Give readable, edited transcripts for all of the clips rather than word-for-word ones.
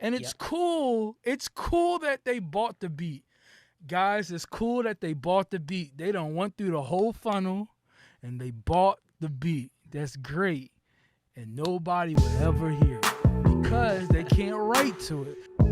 And it's cool. It's cool that they bought the beat. Guys, it's cool that they bought the beat. They done went through the whole funnel and they bought the beat. That's great. And nobody will ever hear it because they can't write to it. All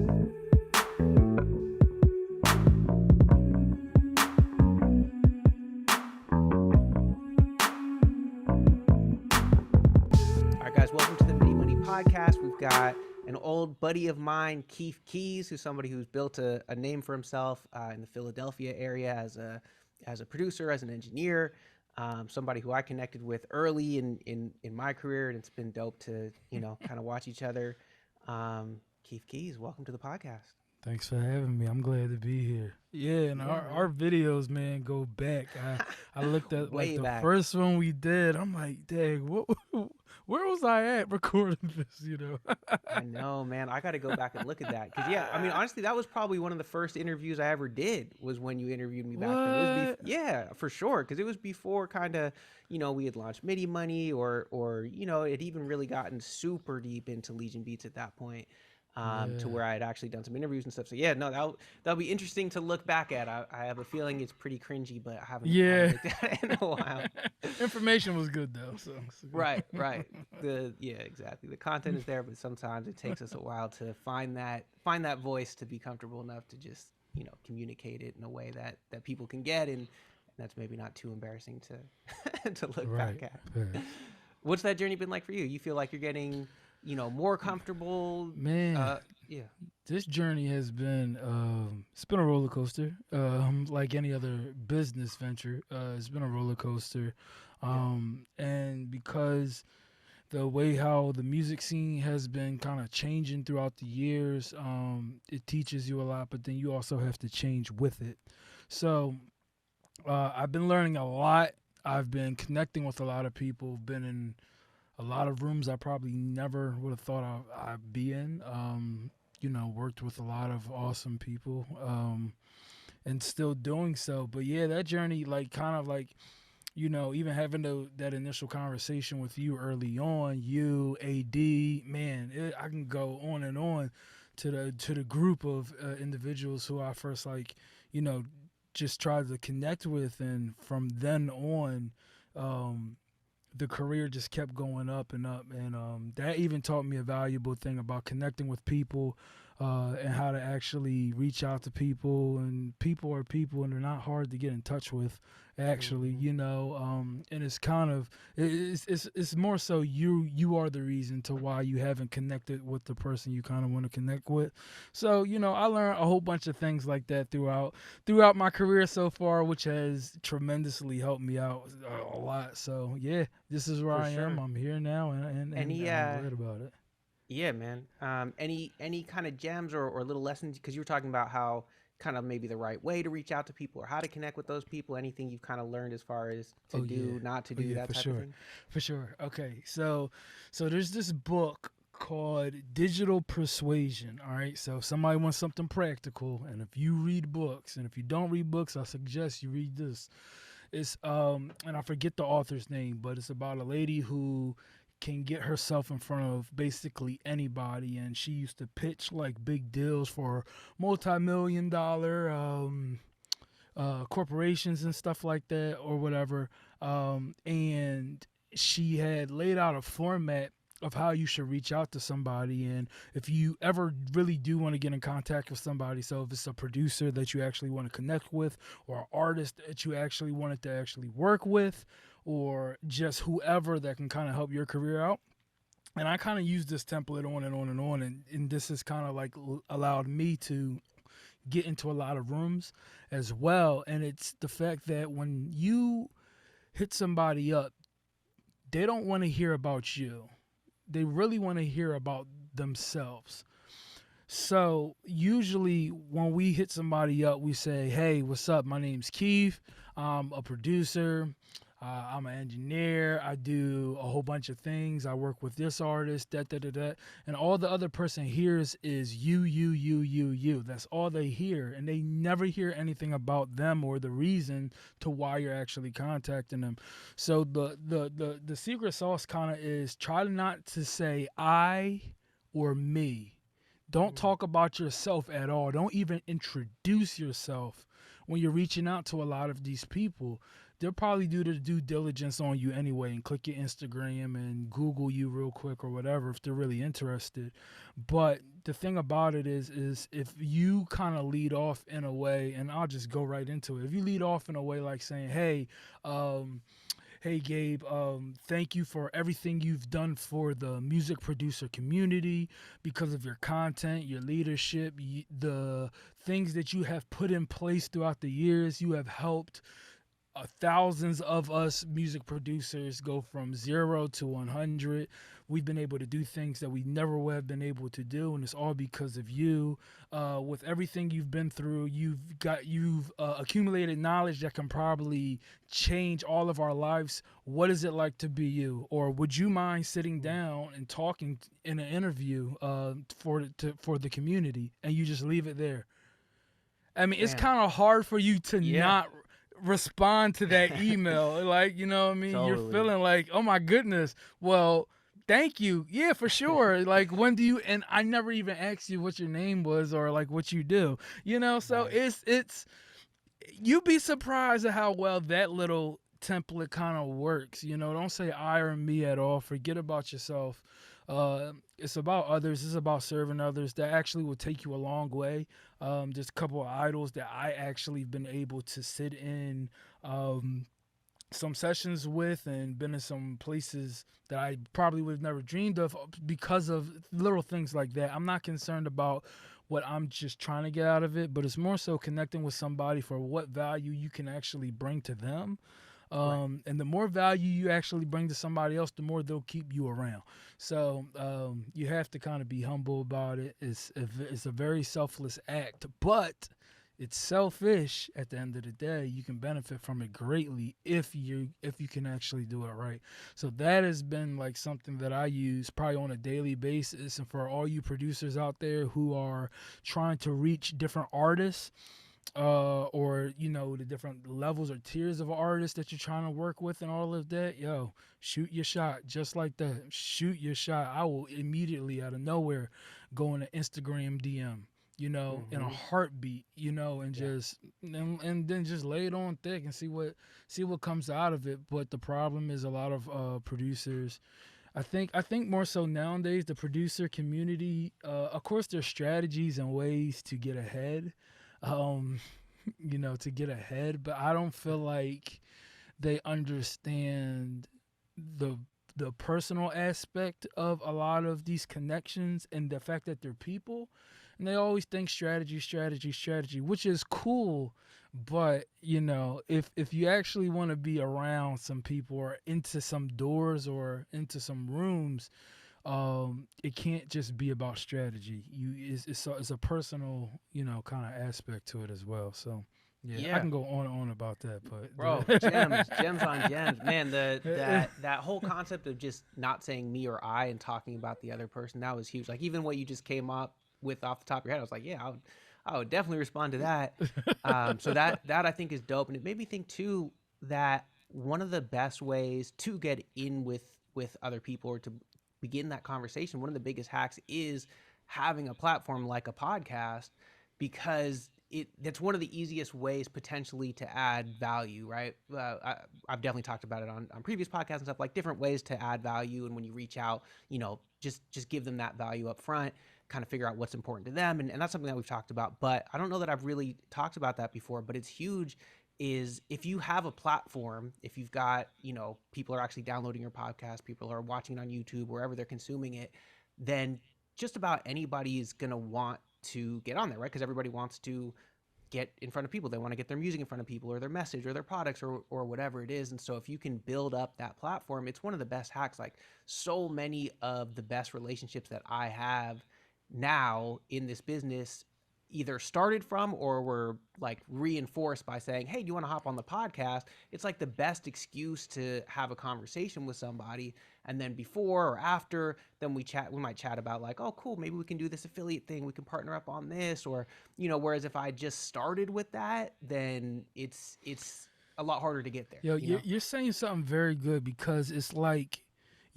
right, guys, welcome to the Midi podcast. We've got an old buddy of mine, Keef Keyz, who's somebody who's built a name for himself in the Philadelphia area as a producer, as an engineer, somebody who I connected with early in my career, and it's been dope to, kind of watch each other. Keef Keyz, welcome to the podcast. Thanks for having me. I'm glad to be here. Yeah, and our videos, man, go back. I looked at Way the back. first one we did. I'm like, dang, where was I at recording this, I know, man. I got to go back and look at that. Because, honestly, that was probably one of the first interviews I ever did was when you interviewed me back then. It was yeah, for sure. Because it was before kind of, we had launched Midi Money or it even really gotten super deep into Legion Beats at that point. To where I had actually done some interviews and stuff. So yeah, no, that'll be interesting to look back at. I have a feeling it's pretty cringy, but I haven't looked at it in a while. Information was good though. So right. Exactly. The content is there, but sometimes it takes us a while to find that voice to be comfortable enough to just communicate it in a way that people can get, and that's maybe not too embarrassing to look back at. Right. What's that journey been like for you? You feel like you're getting more comfortable? Man, this journey has been it's been a roller coaster, like any other business venture. It's been a roller coaster, and because the way how the music scene has been kind of changing throughout the years, it teaches you a lot, but then you also have to change with it. So I've been learning a lot. I've been connecting with a lot of people, been in a lot of rooms I probably never would have thought I'd be in. Worked with a lot of awesome people, and still doing so. But yeah, that journey, even having that initial conversation with you early on, you, AD, man, I can go on and on to the group of individuals who I first just tried to connect with, and from then on, the career just kept going up and up, and that even taught me a valuable thing about connecting with people, and how to actually reach out to people. And people are people, and they're not hard to get in touch with, actually. And it's kind of it's more so you are the reason to why you haven't connected with the person you kind of want to connect with. So I learned a whole bunch of things like that throughout my career so far, which has tremendously helped me out a lot. So yeah, this is where I am. I'm here now, and I'm glad about it. Yeah, man. Any kind of gems or little lessons? Because you were talking about how kind of maybe the right way to reach out to people or how to connect with those people. Anything you've kind of learned as far as not to do, that type of thing? For sure. Okay, so there's this book called Digital Persuasion. All right, so if somebody wants something practical, and if you read books, and if you don't read books, I suggest you read this. It's and I forget the author's name, but it's about a lady who can get herself in front of basically anybody, and she used to pitch like big deals for multi-million-dollar corporations and stuff like that, or whatever. And she had laid out a format of how you should reach out to somebody, and if you ever really do want to get in contact with somebody, so if it's a producer that you actually want to connect with, or an artist that you actually wanted to actually work with, or just whoever that can kind of help your career out. And I kind of use this template on and on and on, and this has kind of like allowed me to get into a lot of rooms as well. And it's the fact that when you hit somebody up, they don't want to hear about you. They really want to hear about themselves. So usually when we hit somebody up, we say, hey, what's up? My name's Keef. I'm a producer. I'm an engineer. I do a whole bunch of things. I work with this artist, that. And all the other person hears is you. That's all they hear. And they never hear anything about them or the reason to why you're actually contacting them. So the secret sauce kind of is try not to say I or me. Don't talk about yourself at all. Don't even introduce yourself when you're reaching out to a lot of these people. They'll probably do the due diligence on you anyway and click your Instagram and Google you real quick or whatever if they're really interested. But the thing about it is if you kind of lead off in a way, and I'll just go right into it. If you lead off in a way like saying, um, hey Gabe, thank you for everything you've done for the music producer community because of your content, your leadership, the things that you have put in place throughout the years. You have helped thousands of us music producers go from 0 to 100. We've been able to do things that we never would have been able to do, and it's all because of you. With everything you've been through, you've accumulated knowledge that can probably change all of our lives. What is it like to be you? Or would you mind sitting down and talking in an interview for the community, and you just leave it there? I mean, it's Man, kind of hard for you to yeah, not respond to that email. Like, you know what I mean? You're totally. feeling like, oh my goodness. Well, thank you. Yeah, for sure. Like, when do you, and I never even asked you what your name was or like what you do, so Right. you'd be surprised at how well that little template kind of works. Don't say I or me at all. Forget about yourself. It's about others. It's about serving others. That actually will take you a long way. There's a couple of idols that I actually been able to sit in some sessions with and been in some places that I probably would have never dreamed of because of little things like that. I'm not concerned about what I'm just trying to get out of it, but it's more so connecting with somebody for what value you can actually bring to them. Right. And the more value you actually bring to somebody else, the more they'll keep you around. So you have to kind of be humble about it. It's a very selfless act, but it's selfish at the end of the day. You can benefit from it greatly if you can actually do it right. So that has been like something that I use probably on a daily basis. And for all you producers out there who are trying to reach different artists, or the different levels or tiers of artists that you're trying to work with and all of that, yo, shoot your shot just like that. Shoot your shot. I will immediately out of nowhere go in an Instagram DM, in a Mm-hmm. heartbeat, and Yeah. and then just lay it on thick and see what comes out of it. But the problem is a lot of producers. I think more so nowadays the producer community. Of course, there's strategies and ways to get ahead, um, to get ahead. But I don't feel like they understand the the personal aspect of a lot of these connections and the fact that they're people. And they always think strategy, strategy, strategy, which is cool. But if you actually want to be around some people or into some doors or into some rooms, it can't just be about strategy. It's a personal kind of aspect to it as well. So yeah, I Yeah. can go on and on about that, Bro, gems, gems on gems. Man, the that whole concept of just not saying me or I and talking about the other person, that was huge. Like even what you just came up with off the top of your head, I was like, yeah, I would definitely respond to that. So that I think is dope. And it made me think too that one of the best ways to get in with other people or to begin that conversation, one of the biggest hacks is having a platform like a podcast because that's one of the easiest ways potentially to add value, right? I've definitely talked about it on previous podcasts and stuff, like different ways to add value. And when you reach out, just give them that value up front, kind of figure out what's important to them. And that's something that we've talked about. But I don't know that I've really talked about that before, but it's huge is if you have a platform, if you've got, people are actually downloading your podcast, people are watching it on YouTube, wherever they're consuming it, then just about anybody is going to want to get on there, right? Because everybody wants to get in front of people. They want to get their music in front of people or their message or their products or whatever it is. And so if you can build up that platform, it's one of the best hacks. Like so many of the best relationships that I have now in this business either started from or were like reinforced by saying, hey, do you want to hop on the podcast? It's like the best excuse to have a conversation with somebody. And then before or after, then we might chat about like, oh, cool, maybe we can do this affiliate thing. We can partner up on this. Or, whereas if I just started with that, then it's a lot harder to get there, Yo, you're saying something very good because it's like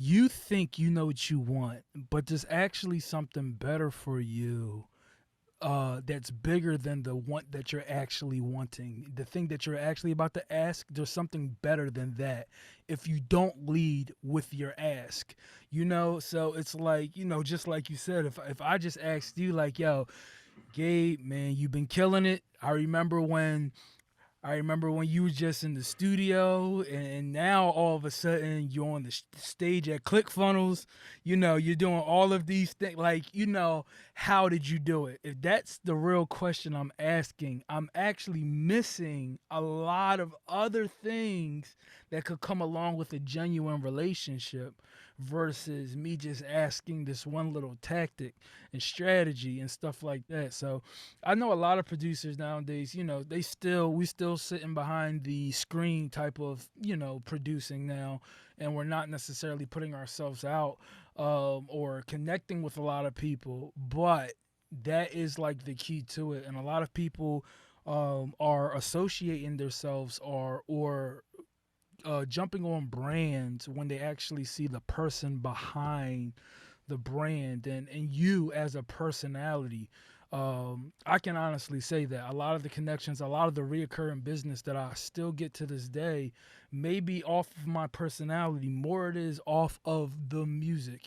you think you know what you want, but there's actually something better for you, that's bigger than the want that you're actually wanting. The thing that you're actually about to ask, there's something better than that. If you don't lead with your ask, so it's like, just like you said, if I just asked you like, yo, Gabe, man, you've been killing it. I remember when you were just in the studio, and now all of a sudden you're on the stage at ClickFunnels. You're doing all of these things. Like, how did you do it? If that's the real question I'm asking, I'm actually missing a lot of other things that could come along with a genuine relationship versus me just asking this one little tactic and strategy and stuff like that. So I know a lot of producers nowadays, we still sitting behind the screen type of, producing now, and we're not necessarily putting ourselves out, or connecting with a lot of people, but that is like the key to it. And a lot of people are associating themselves, or jumping on brands when they actually see the person behind the brand, and you as a personality. I can honestly say that a lot of the connections, a lot of the reoccurring business that I still get to this day, may be off of my personality. More it is off of the music.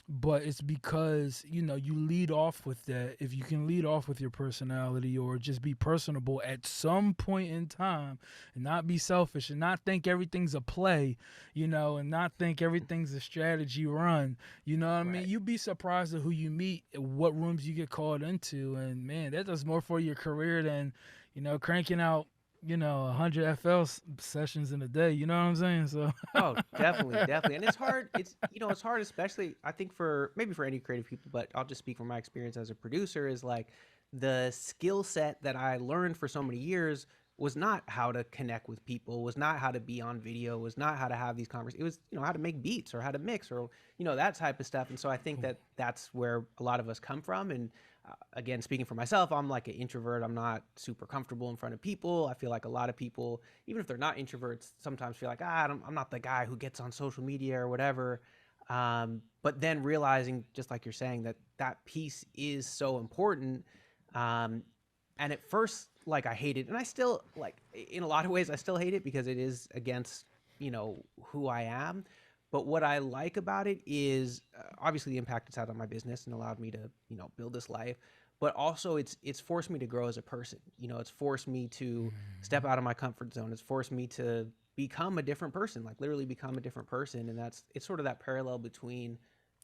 But it's because you lead off with that. If you can lead off with your personality, or just be personable at some point in time, and not be selfish, and not think everything's a play, and not think everything's a strategy run. You know what I mean? Right. You'd be surprised at who you meet, what rooms you get called into, and man, that does more for your career than cranking out 100 sessions in a day. You know what I'm saying? So Oh, definitely, definitely. And it's hard. It's hard, especially I think for maybe for any creative people, but I'll just speak from my experience as a producer is like the skill set that I learned for so many years was not how to connect with people, was not how to be on video, was not how to have these conversations. It was, how to make beats or how to mix or, that type of stuff. And so I think that that's where a lot of us come from. And again, speaking for myself, I'm like an introvert. I'm not super comfortable in front of people. I feel like a lot of people, even if they're not introverts, sometimes feel like, I'm not the guy who gets on social media or whatever. But then realizing, just like you're saying, that that piece is so important. Um, and at first, like I hate it, and I still like in a lot of ways I still hate it because it is against who I am. But what I like about it is obviously the impact it's had on my business and allowed me to build this life. But also it's forced me to grow as a person. It's forced me to step out of my comfort zone. It's forced me to become a different person, like literally become a different person. And it's sort of that parallel between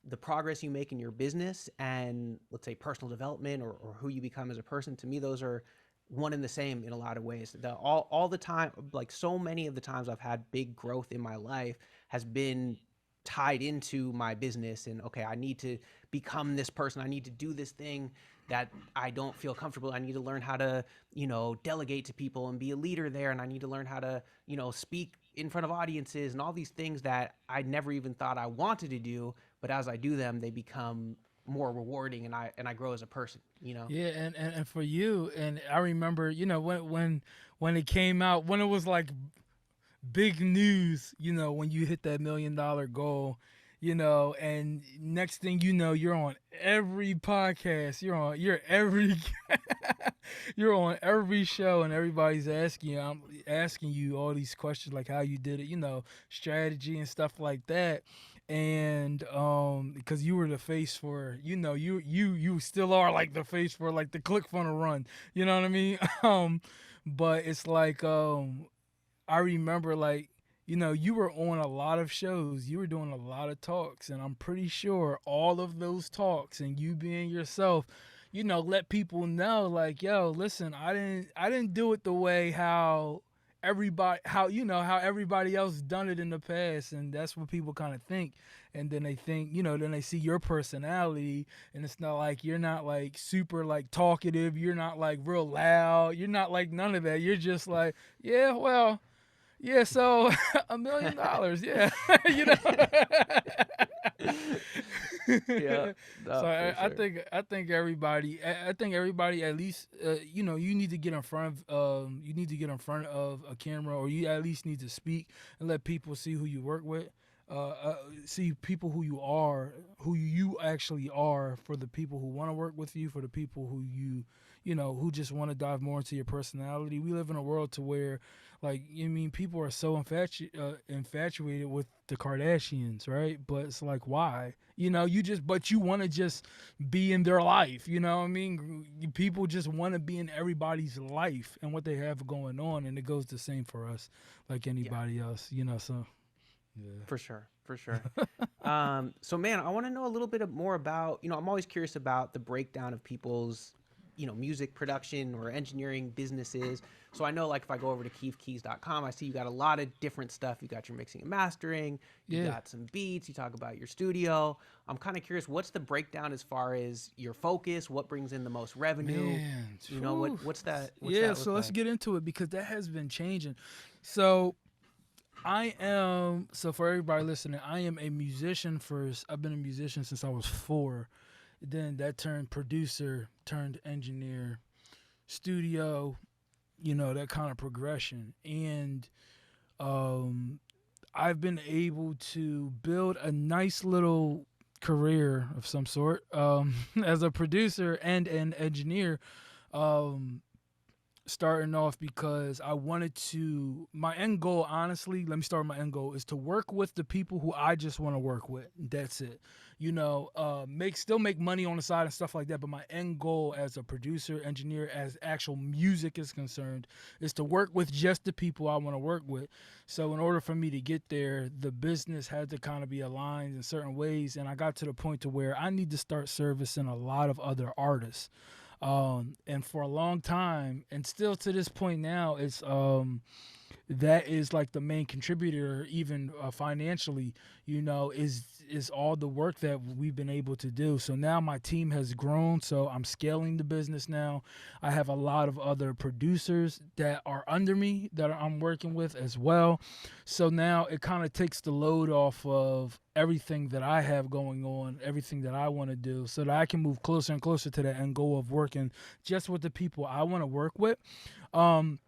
the progress you make in your business and let's say personal development or who you become as a person. To me, those are one and the same in a lot of ways. All the time, like so many of the times I've had big growth in my life has been tied into my business. And okay, I need to become this person. I need to do this thing that I don't feel comfortable. I need to learn how to, delegate to people and be a leader there. And I need to learn how to, speak in front of audiences and all these things that I never even thought I wanted to do. But as I do them, they become more rewarding and I grow as a person. yeah, and for you, and I remember, when it came out, when it was like big news, when you hit that $1 million goal, and next thing you know, you're on every podcast, you're on every show, and everybody's asking you, I'm asking you all these questions like how you did it, strategy and stuff like that. And because you were the face for, you still are like the face for like the ClickFunnels run, you know what I mean? But it's like I remember, like, you were on a lot of shows, you were doing a lot of talks, and I'm pretty sure all of those talks and you being yourself, let people know, like, yo, listen, I didn't do it the way how everybody else done it in the past. And that's what people kind of think. And then they think, then they see your personality, and it's not like you're not like super like talkative, you're not like real loud, you're not like none of that. You're just like, yeah, well, yeah, so $1 million, yeah. you know. Yeah, So no, for I sure. think everybody at least you need to get in front of a camera, or you at least need to speak and let people see who you work with. see people who you are, who you actually are, for the people who want to work with you, for the people who who just want to dive more into your personality. We live in a world to where, like, I mean, people are so infatuated with the Kardashians, right? But it's like, why? But you want to just be in their life. You know what I mean? People just want to be in everybody's life and what they have going on, and it goes the same for us, like Yeah, anybody else. So yeah. for sure, for sure. So man, I want to know a little bit more about, I'm always curious about the breakdown of people's, music production or engineering businesses. So I know, like, if I go over to keefkeyz.com, I see you got a lot of different stuff. You got your mixing and mastering, you Yeah, got some beats, you talk about your studio. I'm kind of curious, what's the breakdown as far as your focus? What brings in the most revenue? man. What Whew. what's Yeah, that so look let's like? get into it because that has been changing. So so for everybody listening, I am a musician first. I've been a musician since I was 4. Then that turned producer, turned engineer, studio, that kind of progression. And um, I've been able to build a nice little career of some sort as a producer and an engineer. Um, Starting off because I wanted to, my end goal, honestly, let me start with my end goal, is to work with the people who I just want to work with. That's it. Make money on the side and stuff like that. But my end goal as a producer, engineer, as actual music is concerned, is to work with just the people I want to work with. So in order for me to get there, the business had to kind of be aligned in certain ways. And I got to the point to where I need to start servicing a lot of other artists. And for a long time, and still to this point now, it's that is like the main contributor, even financially. Is all the work that we've been able to do. So now my team has grown. So I'm scaling the business now. I have a lot of other producers that are under me that I'm working with as well. So now it kind of takes the load off of everything that I have going on, everything that I want to do, so that I can move closer and closer to that end goal of working just with the people I want to work with. Um,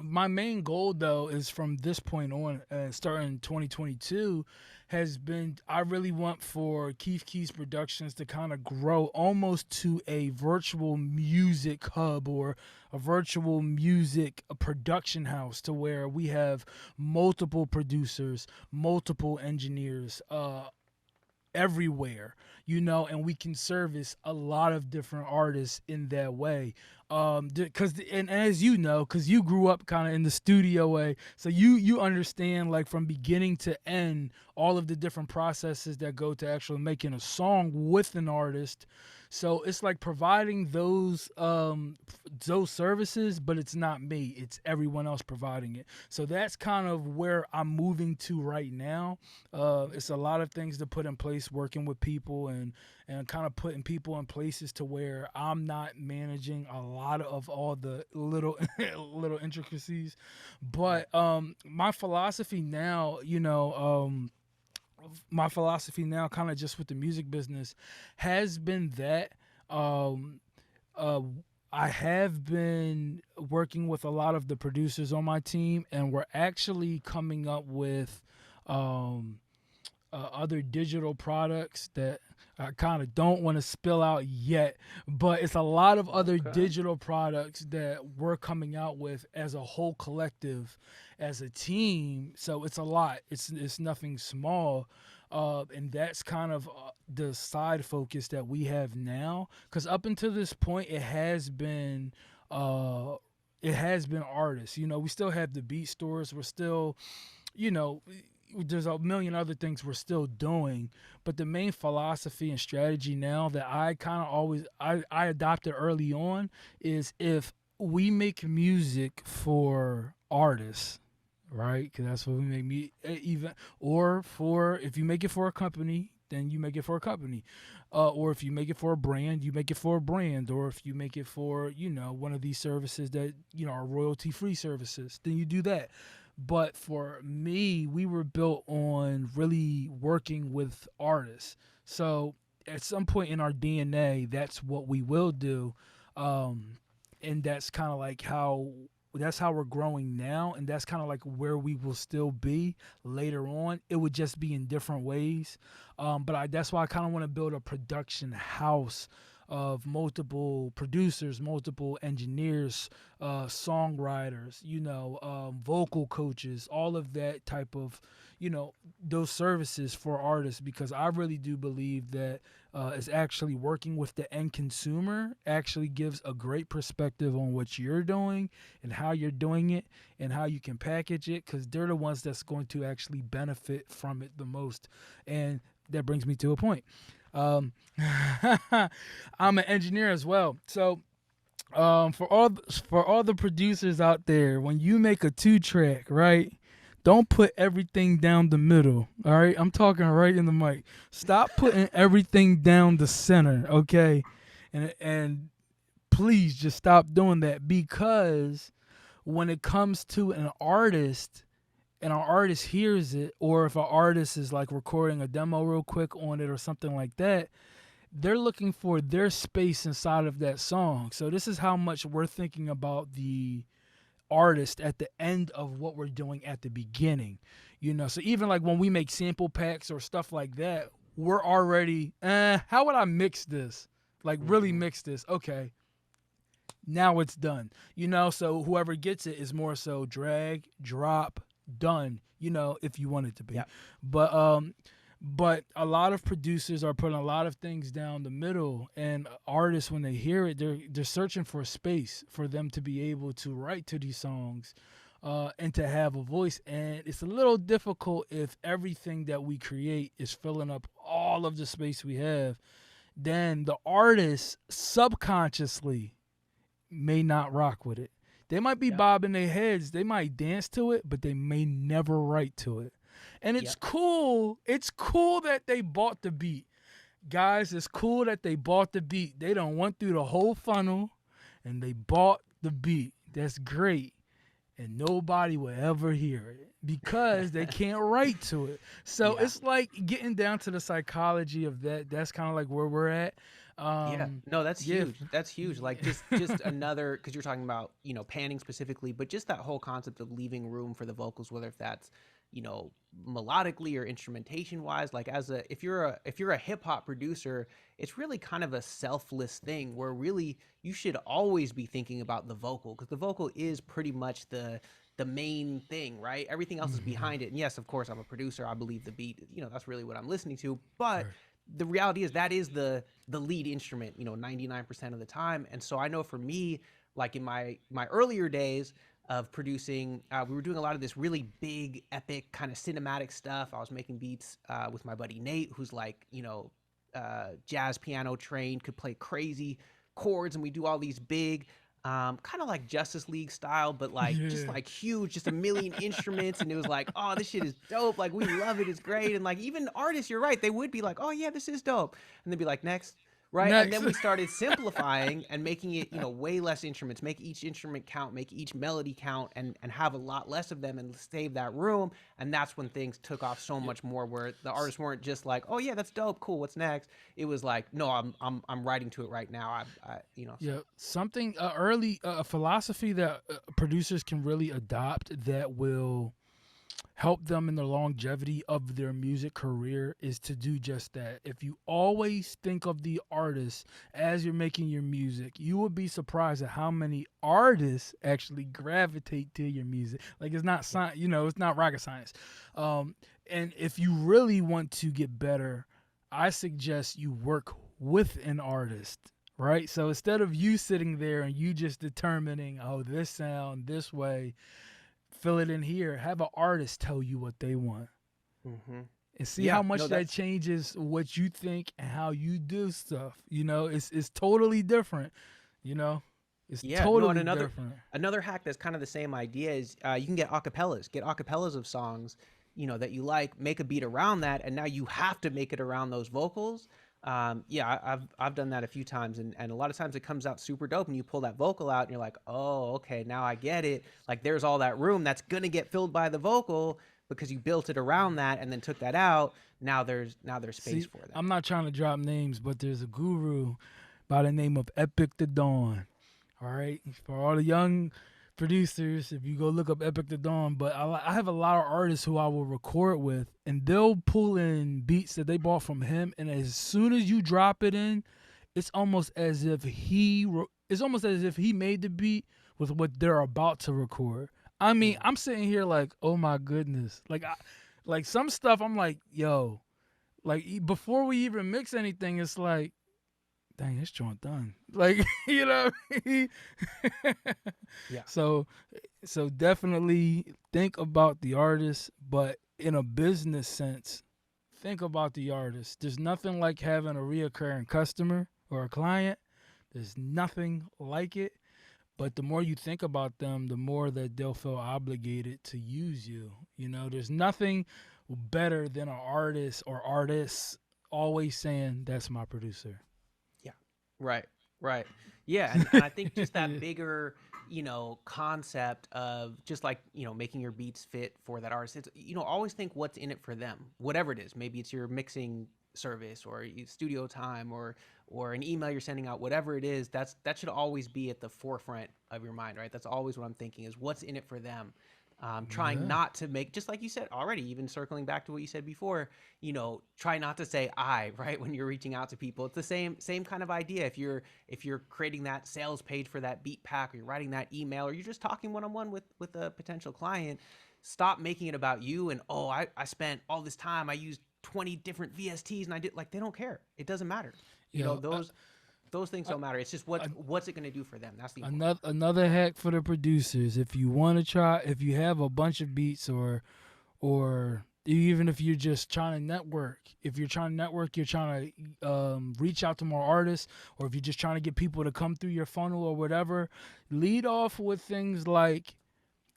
my main goal, though, is from this point on, starting 2022, has been I really want for Keef Keyz Productions to kind of grow almost to a virtual music hub or a virtual music production house, to where we have multiple producers, multiple engineers, everywhere, and we can service a lot of different artists in that way. Because and as you know, because you grew up kind of in the studio way, so you understand, like, from beginning to end, all of the different processes that go to actually making a song with an artist. So it's like providing those services, but it's not me, it's everyone else providing it. So that's kind of where I'm moving to right now. It's a lot of things to put in place, working with people, and kind of putting people in places to where I'm not managing a lot of all the little little intricacies. Right. But my philosophy now, kind of just with the music business, has been that um, uh, I have been working with a lot of the producers on my team, and we're actually coming up with um, other digital products that I kind of don't want to spill out yet, but it's a lot of other Okay. digital products that we're coming out with as a whole collective, as a team. So it's a lot. It's nothing small, and that's kind of the side focus that we have now. Because up until this point, Uh, it has been artists. We still have the beat stores. We're still, you know, there's a million other things we're still doing, but the main philosophy and strategy now that I kind of always I adopted early on is, if we make music for artists, right? Because that's what we make even, or for, if you make it for a company, then you make it for a company, or if you make it for a brand, you make it for a brand, or if you make it for one of these services that are royalty free services, then you do that. But for me, we were built on really working with artists. So at some point in our DNA, that's what we will do. Um, and that's kind of like how that's how we're growing now, and that's kind of like where we will still be later on. It would just be in different ways. That's why I kind of want to build a production house of multiple producers, multiple engineers, songwriters, vocal coaches, all of that type of, those services for artists, because I really do believe that is actually working with the end consumer actually gives a great perspective on what you're doing and how you're doing it and how you can package it, because they're the ones that's going to actually benefit from it the most. And that brings me to a point. Um, I'm an engineer as well, so for all the producers out there, when you make a 2-track, right? Don't put everything down the middle. All right, I'm talking right in the mic. Stop putting everything down the center, okay? And please just stop doing that, because when it comes to an artist and our artist hears it, or if an artist is like recording a demo real quick on it or something like that, they're looking for their space inside of that song. So this is how much we're thinking about the artist at the end of what we're doing at the beginning. So even like when we make sample packs or stuff like that, we're already, how would I mix this? Like really mix this. Okay. Now it's done. So whoever gets it is more so drag, drop, done, if you want it to be. Yeah. But a lot of producers are putting a lot of things down the middle, and artists, when they hear it, they're searching for a space for them to be able to write to these songs, and to have a voice. And it's a little difficult if everything that we create is filling up all of the space we have. Then the artist subconsciously may not rock with it. They might be bobbing their heads, they might dance to it, but they may never write to it. And it's cool. It's cool that they bought the beat. Guys, it's cool that they bought the beat. They done went through the whole funnel and they bought the beat. That's great. And nobody will ever hear it because they can't write to it. So it's like getting down to the psychology of that. That's kind of like where we're at. No, that's huge. That's huge. Like just another, because you're talking about, panning specifically, but just that whole concept of leaving room for the vocals, whether if that's, melodically or instrumentation wise. Like if you're a hip hop producer, it's really kind of a selfless thing where really you should always be thinking about the vocal, because the vocal is pretty much the main thing, right? Everything else is behind it. And yes, of course, I'm a producer. I believe the beat, that's really what I'm listening to. But the reality is that is the lead instrument, 99% of the time. And so I know for me, like in my earlier days of producing, we were doing a lot of this really big, epic kind of cinematic stuff. I was making beats with my buddy Nate, who's like, jazz piano trained, could play crazy chords, and we do all these big, kind of like Justice League style, but like just like huge, just a million instruments. And it was like, oh, this shit is dope. Like we love it. It's great. And like even artists, you're right, they would be like, oh yeah, this is dope. And they'd be like, next. Right. Next. And then we started simplifying and making it, way less instruments, make each instrument count, make each melody count, and have a lot less of them and save that room. And that's when things took off so much more, where the artists weren't just like, oh yeah, that's dope, cool, what's next? It was like, no, I'm writing to it right now. Yeah, something early philosophy that producers can really adopt that will help them in the longevity of their music career is to do just that. If you always think of the artist as you're making your music, you would be surprised at how many artists actually gravitate to your music. Like it's not science, it's not rocket science. And if you really want to get better, I suggest you work with an artist. Right? So instead of you sitting there and you just determining, oh, this sound this way, fill it in here, have an artist tell you what they want. And see how much that changes what you think and how you do stuff. It's totally different. It's totally different. Another hack that's kind of the same idea is you can get acapellas. Get acapellas of songs, that you like, make a beat around that, and now you have to make it around those vocals. I've done that a few times, and a lot of times it comes out super dope, and you pull that vocal out and you're like, oh, okay, now I get it. Like there's all that room that's gonna get filled by the vocal because you built it around that and then took that out. Now there's space for that. I'm not trying to drop names, but there's a guru by the name of Epic the Dawn. All right, for all the young producers, if you go look up Epic the Dawn, but I have a lot of artists who I will record with, and they'll pull in beats that they bought from him, and as soon as you drop it in, it's almost as if he made the beat with what they're about to record. I mean, Mm. I'm sitting here like, oh my goodness, like some stuff I'm like, yo, like before we even mix anything, it's like, dang, this joint done. Like, you know what I mean? Yeah. so so definitely think about the artist, but in a business sense, think about the artist. There's nothing like having a reoccurring customer or a client. There's nothing like it. But the more you think about them, the more that they'll feel obligated to use you. You know, there's nothing better than an artist or artists always saying, that's my producer. Yeah. Right. Right. Yeah. And I think just that bigger, concept of just like, making your beats fit for that artist. It's, always think what's in it for them, whatever it is. Maybe it's your mixing service or studio time or an email you're sending out, whatever it is, that should always be at the forefront of your mind, right? That's always what I'm thinking is what's in it for them. Trying Yeah. not to make, just like you said already, even circling back to what you said before, try not to say I, right, when you're reaching out to people. It's the same kind of idea. If you're creating that sales page for that beat pack, or you're writing that email, or you're just talking one-on-one with a potential client, stop making it about you and, oh, I spent all this time, I used 20 different VSTs and I did, like, they don't care. It doesn't matter. Yo, Those things don't matter. It's just what's it going to do for them. That's the important. another hack for the producers. If you want to try, if you have a bunch of beats, or even if you're just trying to network, if you're trying to network, you're trying to reach out to more artists, or if you're just trying to get people to come through your funnel or whatever, lead off with things like,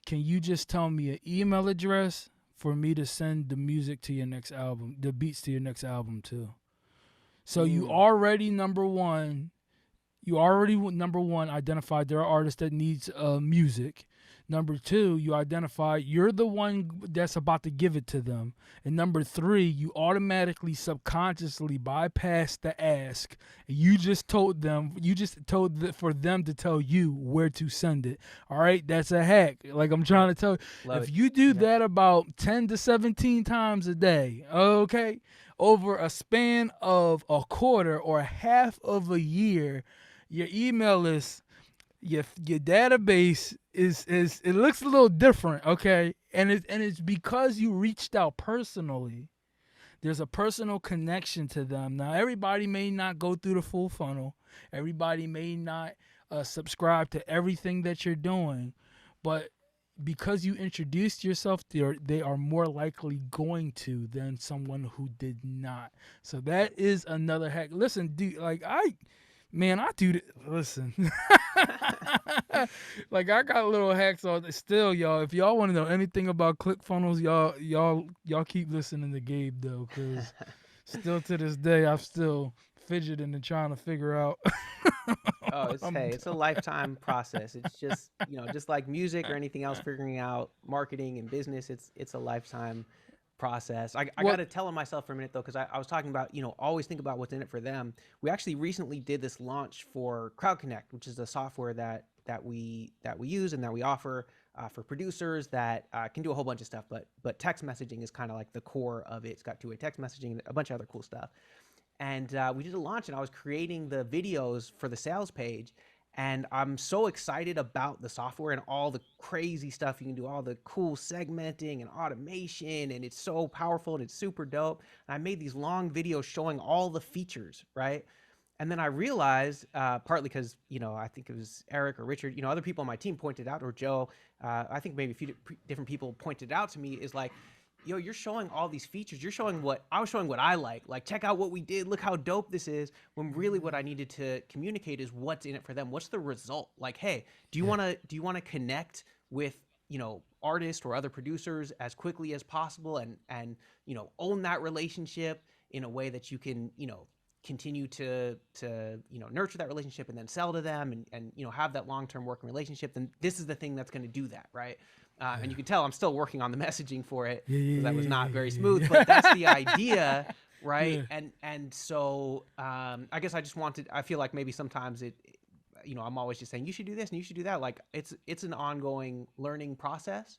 can you just tell me an email address for me to send the music to your next album, the beats to your next album to? So you already number one identified there are artists that needs music. Number two, you identify you're the one that's about to give it to them. And number three, you automatically subconsciously bypass the ask. You just told for them to tell you where to send it. All right, that's a hack. Like I'm trying to tell you, Love if it. you do Yep. that about 10 to 17 times a day, okay, over a span of a quarter or half of a year, your email list, your database is it looks a little different, okay? And it's because you reached out personally. There's a personal connection to them. Now, everybody may not go through the full funnel. Everybody may not subscribe to everything that you're doing, but because you introduced yourself, they are more likely going to than someone who did not. So that is another hack. Listen, dude, like I do. Listen, like I got little hacks on. Still, y'all, if y'all want to know anything about ClickFunnels, y'all keep listening to Gabe though, because still to this day, I'm still fidgeting and trying to figure out. Oh, I'm it's a lifetime process. It's just, just like music or anything else, figuring out marketing and business, it's a lifetime process. I got what to tell myself for a minute though, because I was talking about, always think about what's in it for them. We actually recently did this launch for Crowd Connect, which is a software that we use and that we offer for producers that can do a whole bunch of stuff, but text messaging is kind of like the core of it. It's got two-way text messaging and a bunch of other cool stuff. And we did a launch and I was creating the videos for the sales page. And I'm so excited about the software and all the crazy stuff you can do, all the cool segmenting and automation. And it's so powerful and it's super dope. And I made these long videos showing all the features, right? And then I realized, partly because, I think it was Eric or Richard, other people on my team pointed out, or Joe, I think maybe a few different people pointed out to me, is like, yo, you're showing all these features. You're showing what I was showing what I like. Like, check out what we did. Look how dope this is. When really what I needed to communicate is what's in it for them. What's the result? Like, hey, do you want to connect with, artists or other producers as quickly as possible and own that relationship in a way that you can, continue to nurture that relationship and then sell to them and have that long-term working relationship, then this is the thing that's going to do that, right? And you can tell I'm still working on the messaging for it because that was not very smooth, but that's the idea, right? Yeah. And so I guess I just wanted, I feel like maybe sometimes I'm always just saying you should do this and you should do that. Like it's an ongoing learning process,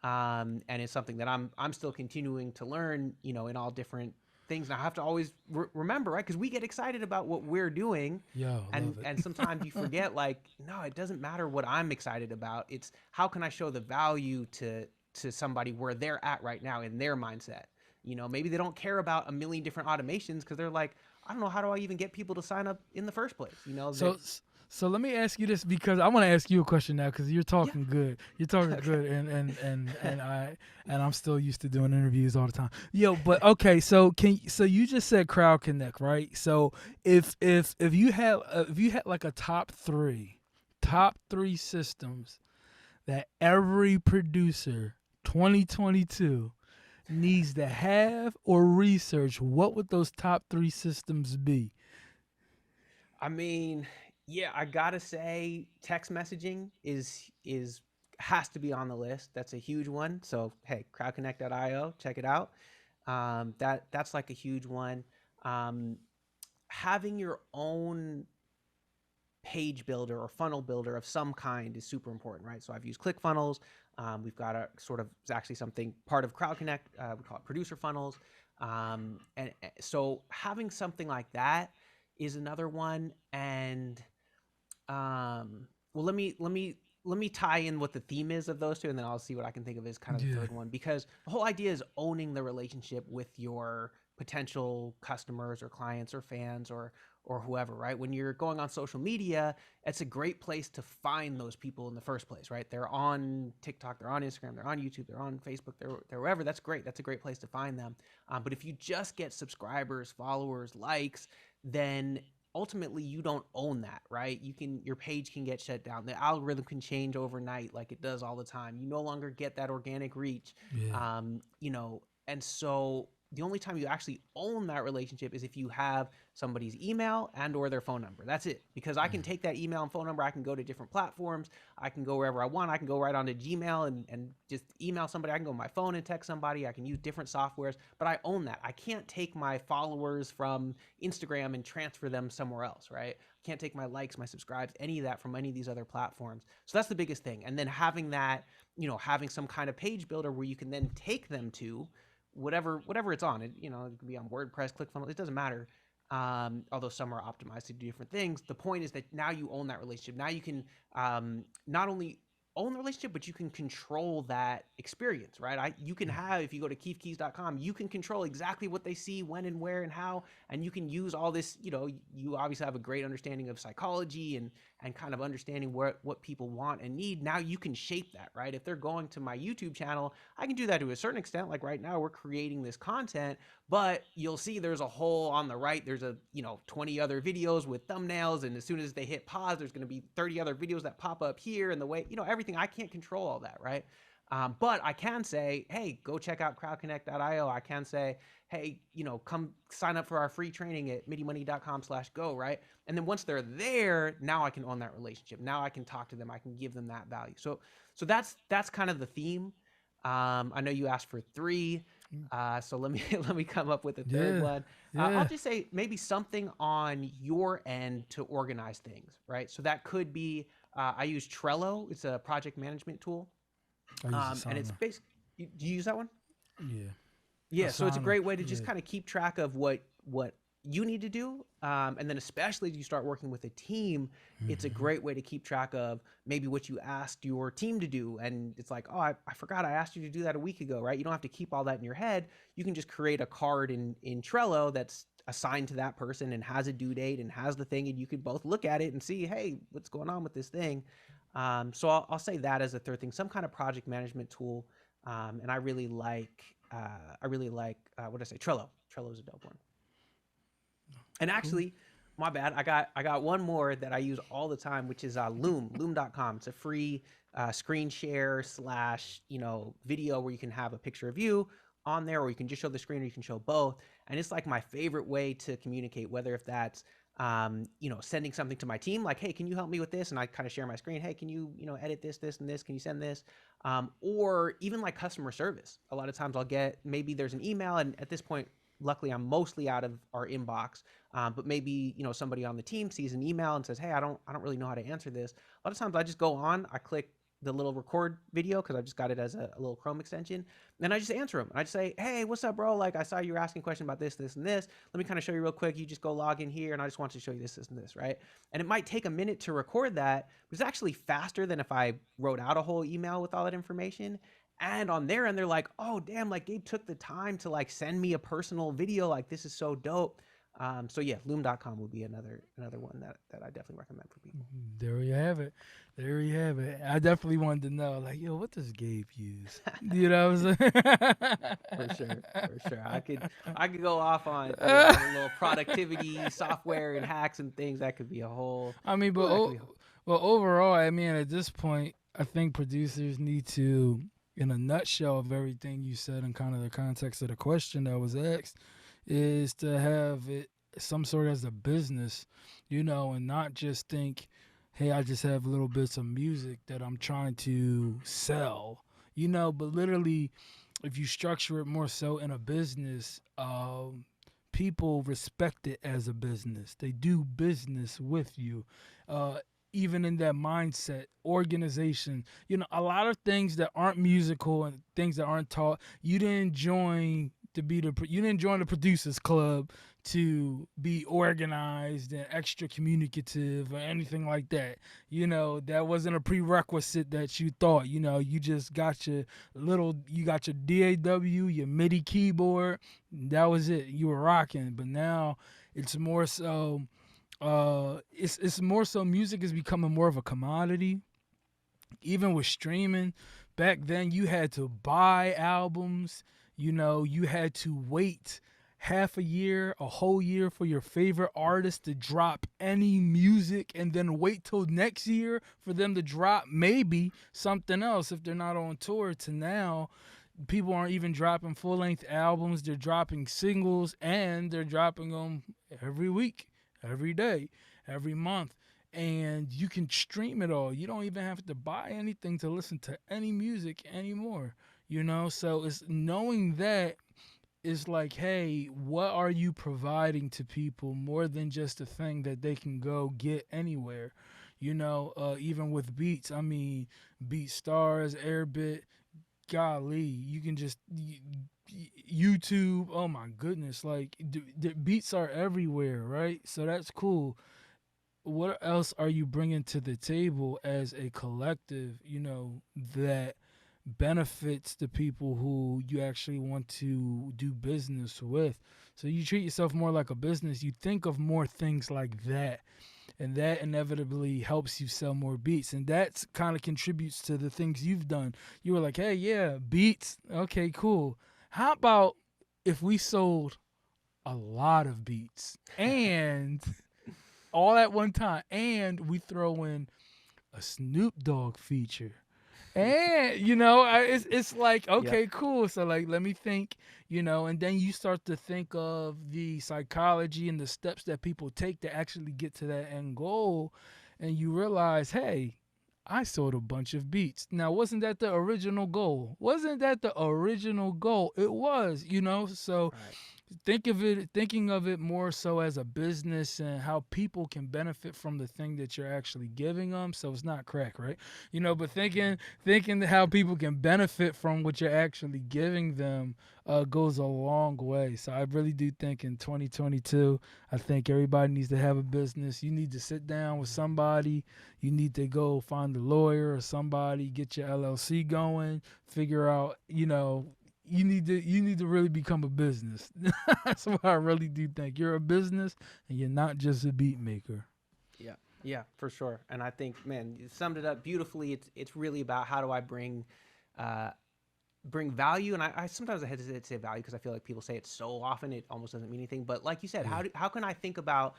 and it's something that I'm still continuing to learn, in all different things. And I have to always remember, right? Because we get excited about what we're doing, Yo, and love it. sometimes you forget, like, no, it doesn't matter what I'm excited about. It's how can I show the value to somebody where they're at right now in their mindset. Maybe they don't care about a million different automations because they're like, I don't know, how do I even get people to sign up in the first place? So so let me ask you this, because I want to ask you a question now, because you're Yeah. talking good. You're talking Okay. good, and I'm still used to doing interviews all the time. Yo, but okay, so you just said Crowd Connect, right? So if you had like a top three systems that every producer 2022 needs to have or research, what would those top three systems be? I mean, yeah, I gotta say, text messaging is has to be on the list. That's a huge one. So hey, crowdconnect.io, check it out. That's like a huge one. Um, Having your own page builder or funnel builder of some kind is super important, right? So I've used ClickFunnels. We've got a sort of, it's actually something part of Crowd Connect. We call it producer funnels. And so having something like that is another one. And well, let me tie in what the theme is of those two, and then I'll see what I can think of as kind of the Yeah. third one. Because the whole idea is owning the relationship with your potential customers or clients or fans or whoever, right? When you're going on social media, it's a great place to find those people in the first place, right? They're on TikTok, they're on Instagram, they're on YouTube, they're on Facebook, they're wherever. That's great. That's a great place to find them. But if you just get subscribers, followers, likes, then ultimately you don't own that, right? Your page can get shut down, the algorithm can change overnight like it does all the time. You no longer get that organic reach. Yeah. And so the only time you actually own that relationship is if you have somebody's email and or their phone number. That's it. Because I can take that email and phone number, I can go to different platforms, I can go wherever I want, I can go right onto Gmail and just email somebody, I can go on my phone and text somebody, I can use different softwares, but I own that. I can't take my followers from Instagram and transfer them somewhere else, right? I can't take my likes, my subscribes, any of that from any of these other platforms. So that's the biggest thing. And then having that, having some kind of page builder where you can then take them to whatever it's on. It can be on WordPress, ClickFunnels, it doesn't matter. Although some are optimized to do different things. The point is that now you own that relationship. Now you can not only own the relationship, but you can control that experience, right? You can have, if you go to keefkeyz.com, you can control exactly what they see, when and where and how, and you can use all this, you obviously have a great understanding of psychology and kind of understanding what people want and need. Now you can shape that, right? If they're going to my YouTube channel, I can do that to a certain extent. Like right now we're creating this content, but you'll see there's a whole on the right, there's 20 other videos with thumbnails, and as soon as they hit pause, there's going to be 30 other videos that pop up here, and the way, everything. I can't control all that, right? But I can say, hey, go check out crowdconnect.io. I can say, hey, come sign up for our free training at midimoney.com/go, right? And then once they're there, now I can own that relationship. Now I can talk to them. I can give them that value. So that's kind of the theme. I know you asked for three. So let me let me come up with a third Yeah. one. I'll Yeah. just say maybe something on your end to organize things, right? So that could be I use Trello. It's a project management tool, I use and it's Asana. basically. Do you use that one? Yeah. Yeah, so it's a Asana. great way to just Yeah. kind of keep track of what you need to do, and then especially as you start working with a team, it's a Hmm. great way to keep track of maybe what you asked your team to do, and it's like, oh, I forgot I asked you to do that a week ago, right? You don't have to keep all that in your head. You can just create a card in Trello that's assigned to that person and has a due date and has the thing, and you could both look at it and see, hey, what's going on with this thing. So I'll say that as a third thing, some kind of project management tool, and what did I say? Trello. Trello is a dope one. And Cool. actually, my bad. I got one more that I use all the time, which is Loom. Loom.com. It's a free screen share slash video where you can have a picture of you on there, or you can just show the screen, or you can show both. And it's like my favorite way to communicate, whether if that's sending something to my team, like, hey, can you help me with this? And I kind of share my screen. Hey, can you edit this, and this? Can you send this? Or even like customer service. A lot of times I'll get, maybe there's an email, and at this point, luckily I'm mostly out of our inbox. But maybe, you know, somebody on the team sees an email and says, hey, I don't really know how to answer this. A lot of times I just go on, I click the little record video because I just got it as a little Chrome extension. And I just answer them. I just say, hey, what's up, bro? Like, I saw you were asking a question about this, this, and this. Let me kind of show you real quick. You just go log in here, and I just want to show you this, this, and this, right? And it might take a minute to record that, but it's actually faster than if I wrote out a whole email with all that information. And on their end, they're like, oh, damn, like Gabe took the time to like send me a personal video. Like, this is so dope. So yeah, loom.com would be another one that I definitely recommend for people. There you have it. There you have it. I definitely wanted to know, like, yo, what does Gabe use? You know what I'm saying? For sure, for sure. I could go off on, you know, a little productivity software and hacks and things. That could be a whole. I mean, but Ooh, that could be a whole, well, overall, I mean, at this point, I think producers need to, in a nutshell of everything you said and kind of the context of the question that was asked, is to have it some sort as a business, you know, and not just think, hey, I just have little bits of music that I'm trying to sell, you know, but literally, if you structure it more so in a business, people respect it as a business. They do business with you. Uh, Even in that mindset, organization, you know, a lot of things that aren't musical and things that aren't taught, you didn't join the producers club to be organized and extra communicative or anything like that. You know, that wasn't a prerequisite that you thought. You know, you just got you got your DAW, your Midi keyboard. That was it. You were rocking. But now it's more so. It's more so music is becoming more of a commodity. Even with streaming, back then you had to buy albums. You know, you had to wait half a year, a whole year for your favorite artist to drop any music and then wait till next year for them to drop maybe something else if they're not on tour. To now, people aren't even dropping full-length albums. They're dropping singles and they're dropping them every week, every day, every month. And you can stream it all. You don't even have to buy anything to listen to any music anymore. You know, so it's knowing that is like, hey, what are you providing to people more than just a thing that they can go get anywhere? You know, even with beats, I mean, BeatStars, Airbit, golly, you can just YouTube. Oh my goodness, like the beats are everywhere, right? So that's cool. What else are you bringing to the table as a collective? You know, that benefits the people who you actually want to do business with. So you treat yourself more like a business. You think of more things like that. And that inevitably helps you sell more beats. And that kind of contributes to the things you've done. You were like, hey, yeah, beats. Okay, cool. How about if we sold a lot of beats and all at one time and we throw in a Snoop Dogg feature? And you know, it's like, yep. okay, cool. So like, let me think, you know, and then you start to think of the psychology and the steps that people take to actually get to that end goal, and you realize, hey, I sold a bunch of beats. Now, wasn't that the original goal? Wasn't that the original goal? It was, you know. So Right. thinking of it more so as a business and how people can benefit from the thing that you're actually giving them. So it's not crack, right? You know, but thinking how people can benefit from what you're actually giving them goes a long way. So I really do think in 2022, I think everybody needs to have a business. You need to sit down with somebody. You need to go find a lawyer or somebody, get your LLC going, figure out, you know, you need to really become a business. That's what I really do think. You're a business and you're not just a beat maker. Yeah, yeah, for sure. And I think, man, you summed it up beautifully. It's really about how do I uh, bring value. And I sometimes I hesitate to say value because I feel like people say it so often it almost doesn't mean anything. But like you said, Yeah. how can I think about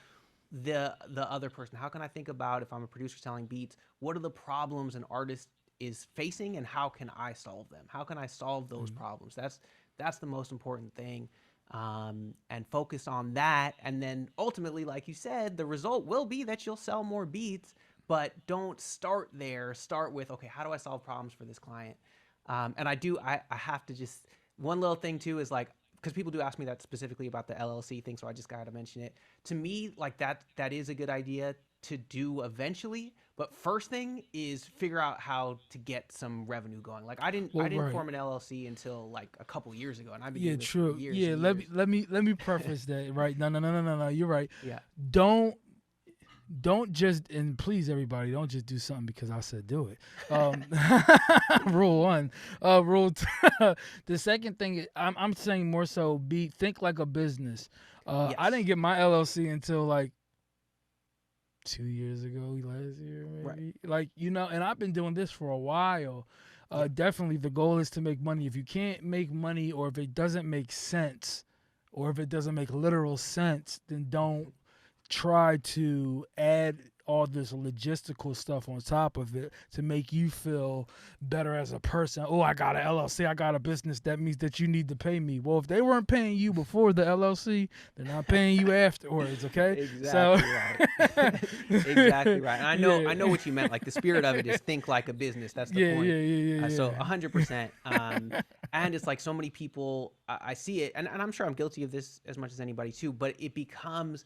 the other person? How can I think about if I'm a producer selling beats? What are the problems an artist is facing, and how can I solve them? How can I solve those Mm-hmm. problems? That's the most important thing. And focus on that. And then ultimately, like you said, the result will be that you'll sell more beats, but don't start there. Start with, okay, how do I solve problems for this client? And I have to just, one little thing too is like, because people do ask me that specifically about the LLC thing, so I just got to mention it. To me, like that is a good idea to do eventually, but first thing is figure out how to get some revenue going. Like I Well, didn't right. form an LLC until like a couple years ago, and I've been Yeah, doing this for true. years Yeah, and years. let me preface that. Right. No, no, no, no, no, no. You're right. Yeah. Don't don't just, and please everybody, don't just do something because I said do it. Um, rule one. Rule two. The second thing, I'm saying more so think like a business. I didn't Yes. get my LLC until like 2 years ago, last year Right. maybe. Like and I've been doing this for a while. Yeah. Definitely, the goal is to make money. If you can't make money, or if it doesn't make sense, or if it doesn't make literal sense, then don't try to add all this logistical stuff on top of it to make you feel better as a person. Oh, I got an LLC, I got a business. That means that you need to pay me. Well, if they weren't paying you before the LLC, they're not paying you afterwards. Okay, so Exactly right. Exactly right. And I know yeah, what you meant. Like the spirit of it is think like a business. That's the yeah, point. yeah, yeah, So yeah, 100%. And it's like so many people, I see it, and I'm sure I'm guilty of this as much as anybody too. But it becomes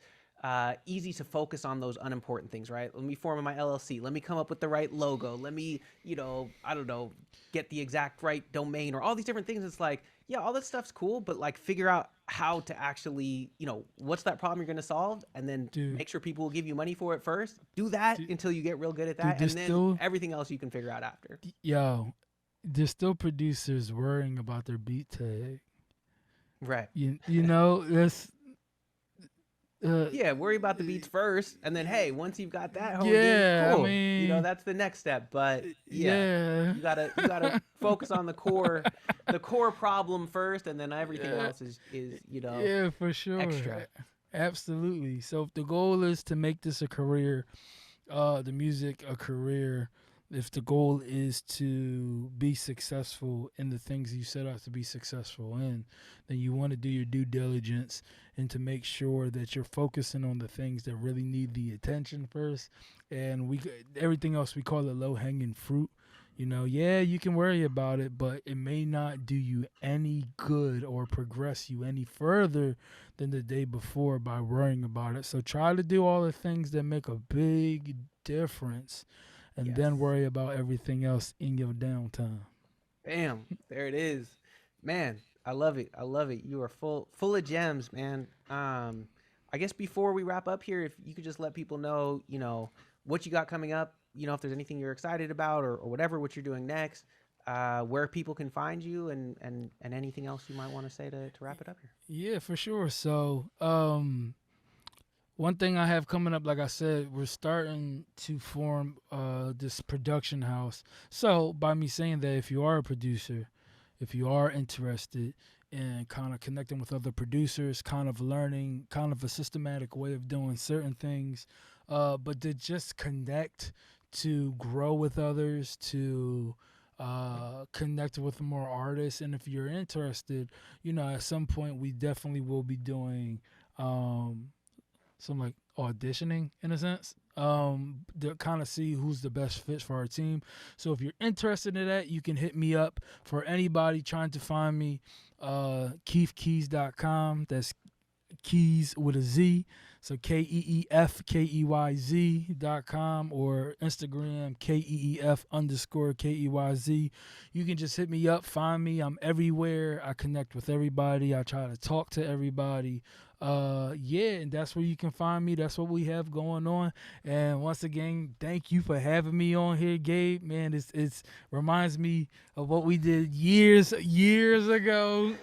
easy to focus on those unimportant things, right? Let me form my LLC. Let me come up with the right logo. Let me, I don't know, get the exact right domain or all these different things. It's like, yeah, all that stuff's cool, but like figure out how to actually, what's that problem you're going to solve, and then dude, make sure people will give you money for it first. Do that dude, until you get real good at dude, that, there's and then still everything else you can figure out after. yo, there's still producers worrying about their beat tag. Right. That's uh, Yeah, worry about the beats first, and then hey, once you've got that honed in, yeah. I cool. mean, That's the next step. But yeah, yeah. you gotta focus on the core problem first, and then everything Yeah, else is yeah, for sure. extra. Absolutely. So if the goal is to make this a career, the music a career, if the goal is to be successful in the things you set out to be successful in, then you want to do your due diligence and to make sure that you're focusing on the things that really need the attention first. And everything else we call it low hanging fruit. Yeah, you can worry about it, but it may not do you any good or progress you any further than the day before by worrying about it. So try to do all the things that make a big difference and Yes. then worry about everything else in your downtime. Bam. There it is. Man, I love it. I love it. You are full of gems, man. I guess before we wrap up here, if you could just let people know, what you got coming up, if there's anything you're excited about or whatever, what you're doing next, where people can find you and anything else you might want to say to wrap it up here. Yeah, for sure. So, one thing I have coming up, like I said, we're starting to form this production house. So, by me saying that, if you are a producer, if you are interested in kind of connecting with other producers, kind of learning, kind of a systematic way of doing certain things, but to just connect, to grow with others, to connect with more artists. And if you're interested, at some point we definitely will be doing. Some like auditioning in a sense to kind of see who's the best fit for our team. So if you're interested in that, you can hit me up. For anybody trying to find me, keefkeyz.com. That's Keys with a Z. So KeefKeyz.com or Instagram KEEF_KEYZ. You can just hit me up, find me. I'm everywhere. I connect with everybody. I try to talk to everybody. Yeah, and that's where you can find me. That's what we have going on. And once again, thank you for having me on here, Gabe. Man, it's reminds me of what we did years ago.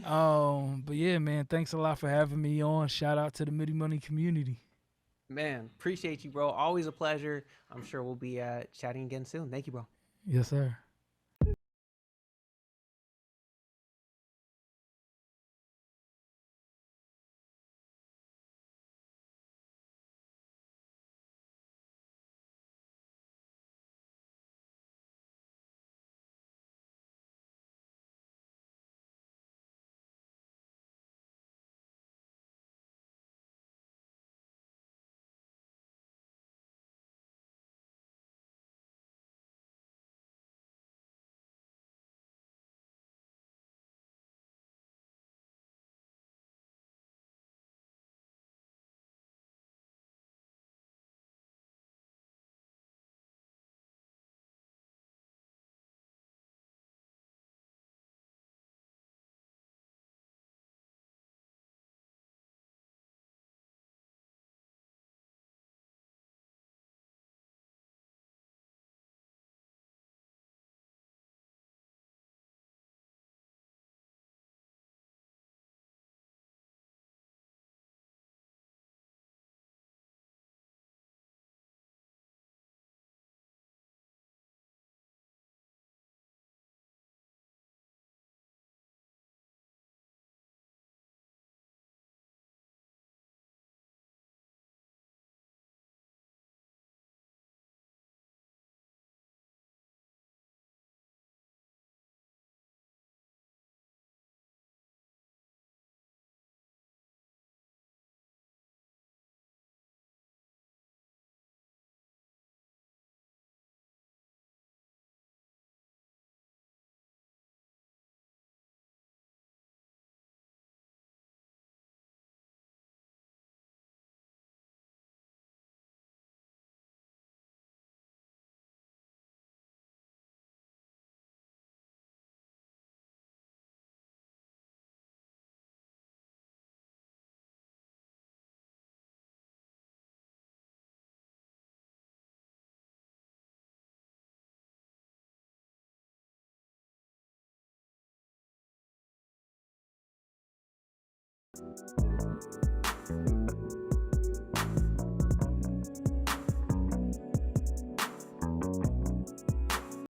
But yeah, man, thanks a lot for having me on. Shout out to the Midi Money community. Man, appreciate you, bro. Always a pleasure. I'm sure we'll be chatting again soon. Thank you, bro. Yes, sir.